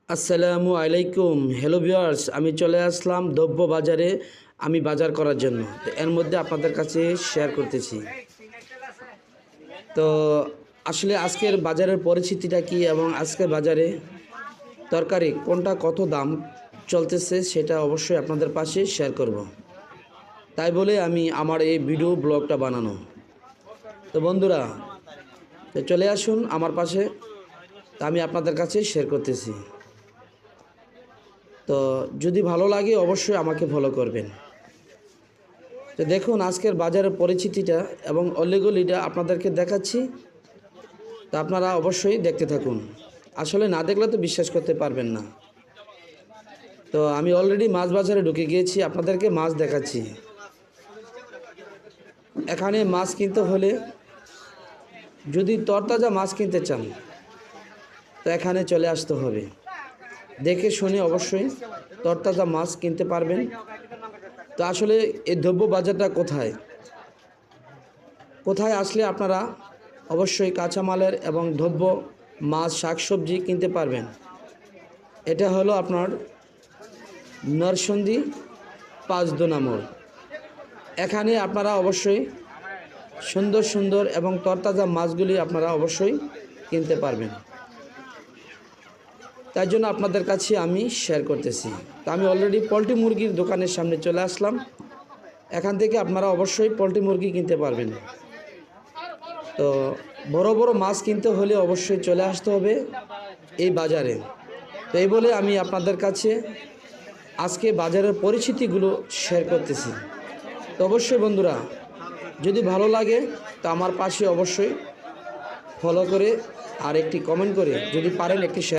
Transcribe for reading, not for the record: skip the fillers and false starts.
আসসালামু আলাইকুম। Hello viewers, আমি চলে আসলাম দ্রব্য বাজারে আমি বাজার করার জন্য। তো এর মধ্যে আপনাদের কাছে শেয়ার করতেছি। তো আসলে আজকের বাজারের পরিস্থিতিটা কি এবং আজকের বাজারে তরকারি কোনটা কত দাম চলতেছে সেটা অবশ্যই আপনাদের পাশে শেয়ার করব। তাই বলে আমি আমার এই ভিডিও ব্লগটা বানানো। তো বন্ধুরা, তো চলে আসুন আমার পাশে, তা আমি আপনাদের কাছে শেয়ার করতেছি। তো যদি ভালো লাগে অবশ্যই আমাকে ফলো করবেন। তো দেখুন আজকের বাজারের পরিচিতিটা এবং অলিগলিটা আপনাদেরকে দেখাচ্ছি। তা আপনারা অবশ্যই দেখতে থাকুন। আসলে না দেখলে তো বিশ্বাস করতে পারবেন না। তো আমি অলরেডি মাছ বাজারে ঢুকে গিয়েছি, আপনাদেরকে মাছ দেখাচ্ছি। এখানে মাছ কিনতে হলে যদি তরতাজা মাছ কিনতে চান তো এখানে চলে আসতে হবে। দেখে শুনে অবশ্যই তরতাজা মাছ কিনতে পারবেন। তো আসলে এই দ্রব্য বাজারটা কোথায় কোথায় আসলে আপনারা অবশ্যই কাঁচামালের এবং দ্রব্য মাছ শাকসবজি কিনতে পারবেন। এটা হলো আপনার নরসিংদী ৫ নম্বর। এখানে আপনারা অবশ্যই সুন্দর সুন্দর এবং তরতাজা মাছগুলি আপনারা অবশ্যই কিনতে পারবেন। তাই জন্য আপনাদের কাছে আমি শেয়ার করতেছি। তো আমি অলরেডি পোলট্রি মুরগির দোকানের সামনে চলে আসলাম। এখান থেকে আপনারা অবশ্যই পোলট্রি মুরগি কিনতে পারবেন। তো বড় বড় মাছ কিনতে হলে অবশ্যই চলে আসতে হবে এই বাজারে। তো এই বলে আমি আপনাদের কাছে আজকে বাজারের পরিস্থিতিগুলো শেয়ার করতেছি। তো অবশ্যই বন্ধুরা, যদি ভালো লাগে তো আমার পাশে অবশ্যই ফলো করে আর একটি কমেন্ট করে যদি পারেন একটি শেয়ার